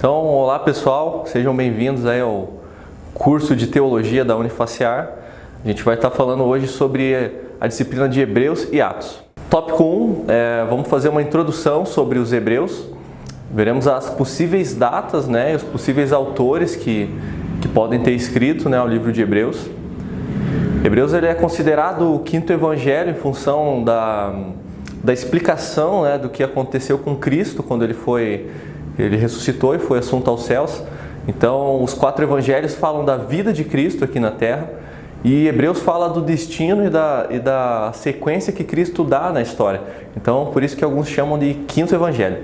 Então, olá pessoal, sejam bem-vindos aí ao curso de Teologia da Unifaciar. A gente vai estar falando hoje sobre a disciplina de Hebreus e Atos. Tópico 1, vamos fazer uma introdução sobre os Hebreus. Veremos as possíveis datas, e os possíveis autores que podem ter escrito, o livro de Hebreus. Hebreus ele é considerado o quinto evangelho em função da explicação do que aconteceu com Cristo quando ele ressuscitou e foi assunto aos céus. Então, os quatro evangelhos falam da vida de Cristo aqui na terra e Hebreus fala do destino e da sequência que Cristo dá na história. Então, por isso que alguns chamam de quinto evangelho.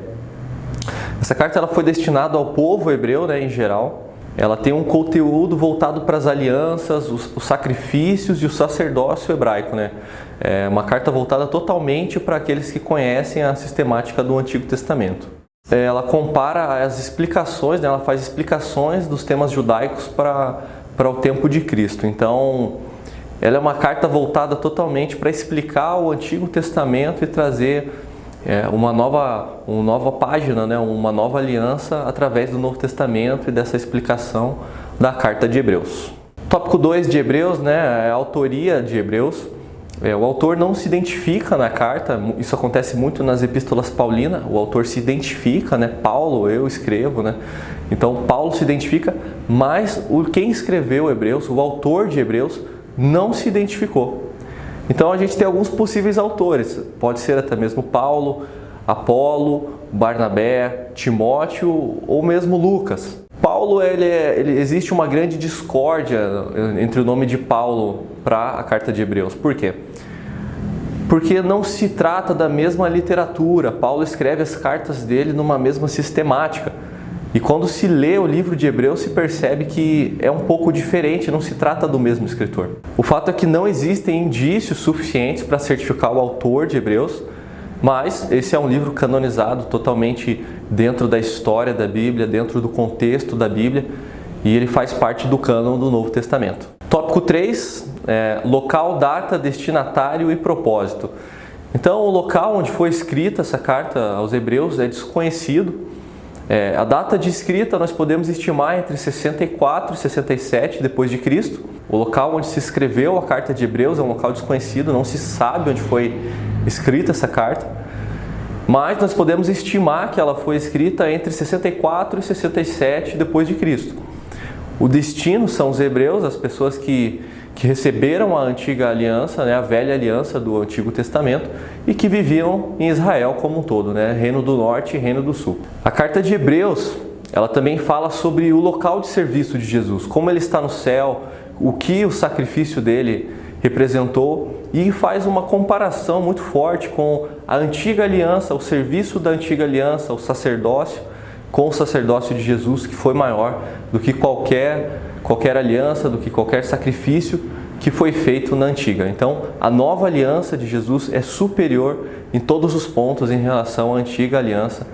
Essa carta ela foi destinada ao povo hebreu, em geral. Ela tem um conteúdo voltado para as alianças, os sacrifícios e o sacerdócio hebraico. É uma carta voltada totalmente para aqueles que conhecem a sistemática do Antigo Testamento. Ela compara as explicações, ela faz explicações dos temas judaicos para o tempo de Cristo. Então, ela é uma carta voltada totalmente para explicar o Antigo Testamento e trazer uma nova página, uma nova aliança através do Novo Testamento e dessa explicação da carta de Hebreus. Tópico 2 de Hebreus, a autoria de Hebreus. O autor não se identifica na carta, isso acontece muito nas epístolas paulinas, o autor se identifica, Paulo, eu escrevo, Então Paulo se identifica, mas quem escreveu Hebreus, o autor de Hebreus, não se identificou. Então a gente tem alguns possíveis autores, pode ser até mesmo Paulo, Apolo, Barnabé, Timóteo ou mesmo Lucas. Paulo, existe uma grande discórdia entre o nome de Paulo para a carta de Hebreus. Por quê? Porque não se trata da mesma literatura. Paulo escreve as cartas dele numa mesma sistemática. E quando se lê o livro de Hebreus, se percebe que é um pouco diferente, não se trata do mesmo escritor. O fato é que não existem indícios suficientes para certificar o autor de Hebreus, mas esse é um livro canonizado totalmente dentro da história da Bíblia, dentro do contexto da Bíblia, e ele faz parte do cânon do Novo Testamento. Tópico 3, local, data, destinatário e propósito. Então, o local onde foi escrita essa carta aos Hebreus é desconhecido. A data de escrita nós podemos estimar entre 64 e 67 depois de Cristo. O local onde se escreveu a carta de Hebreus é um local desconhecido, não se sabe onde foi escrita essa carta, mas nós podemos estimar que ela foi escrita entre 64 e 67 depois de Cristo. O destino são os hebreus, as pessoas que receberam a antiga aliança, a velha aliança do Antigo Testamento e que viviam em Israel como um todo, Reino do Norte e Reino do Sul. A carta de Hebreus, ela também fala sobre o local de serviço de Jesus, como ele está no céu, o que o sacrifício dele representou e faz uma comparação muito forte com a antiga aliança, o serviço da antiga aliança, o sacerdócio, com o sacerdócio de Jesus, que foi maior do que qualquer aliança, do que qualquer sacrifício que foi feito na antiga. Então, a nova aliança de Jesus é superior em todos os pontos em relação à antiga aliança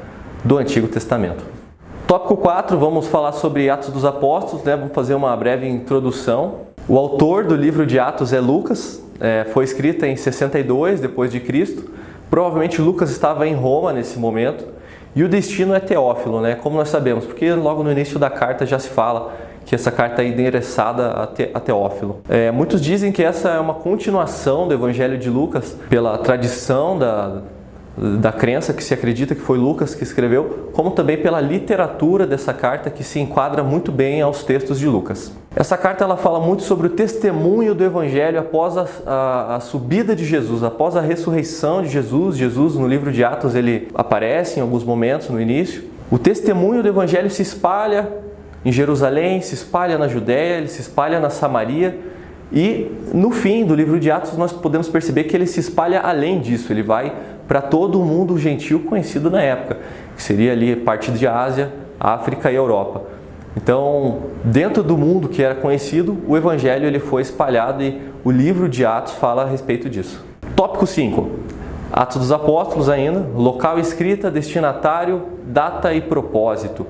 do Antigo Testamento. Tópico 4, vamos falar sobre Atos dos Apóstolos, vamos fazer uma breve introdução. O autor do livro de Atos é Lucas, foi escrita em 62 depois de Cristo. Provavelmente Lucas estava em Roma nesse momento. E o destino é Teófilo, como nós sabemos, porque logo no início da carta já se fala que essa carta é endereçada a Teófilo. Muitos dizem que essa é uma continuação do Evangelho de Lucas, pela tradição da crença que se acredita que foi Lucas que escreveu, como também pela literatura dessa carta que se enquadra muito bem aos textos de Lucas. Essa carta ela fala muito sobre o testemunho do Evangelho após a subida de Jesus, após a ressurreição de Jesus. Jesus no livro de Atos ele aparece em alguns momentos no início. O testemunho do Evangelho se espalha em Jerusalém, se espalha na Judéia, ele se espalha na Samaria. E no fim do livro de Atos nós podemos perceber que ele se espalha além disso, ele vai para todo o mundo gentil conhecido na época, que seria ali parte de Ásia, África e Europa. Então, dentro do mundo que era conhecido, o Evangelho ele foi espalhado e o livro de Atos fala a respeito disso. Tópico 5. Atos dos Apóstolos ainda, local, escrita, destinatário, data e propósito.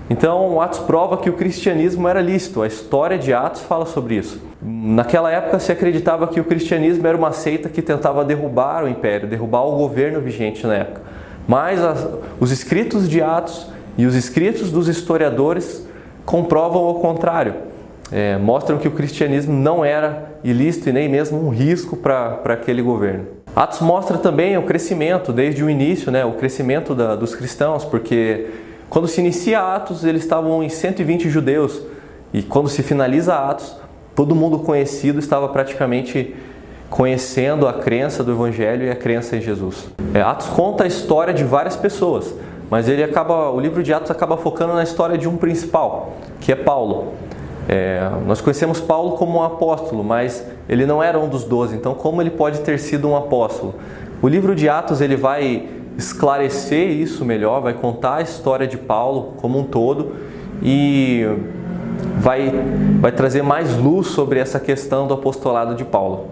Então, Atos prova que o cristianismo era lícito, a história de Atos fala sobre isso. Naquela época se acreditava que o cristianismo era uma seita que tentava derrubar o império, derrubar o governo vigente na época. Mas os escritos de Atos E os escritos dos historiadores comprovam o contrário. Mostram que o cristianismo não era ilícito e nem mesmo um risco para aquele governo. Atos mostra também o crescimento, desde o início, o crescimento dos cristãos, porque quando se inicia Atos, eles estavam em 120 judeus, e quando se finaliza Atos, todo mundo conhecido estava praticamente conhecendo a crença do Evangelho e a crença em Jesus. Atos conta a história de várias pessoas, mas o livro de Atos acaba focando na história de um principal, que é Paulo. Nós conhecemos Paulo como um apóstolo, mas ele não era um dos 12, então como ele pode ter sido um apóstolo? O livro de Atos ele vai esclarecer isso melhor, vai contar a história de Paulo como um todo e vai trazer mais luz sobre essa questão do apostolado de Paulo.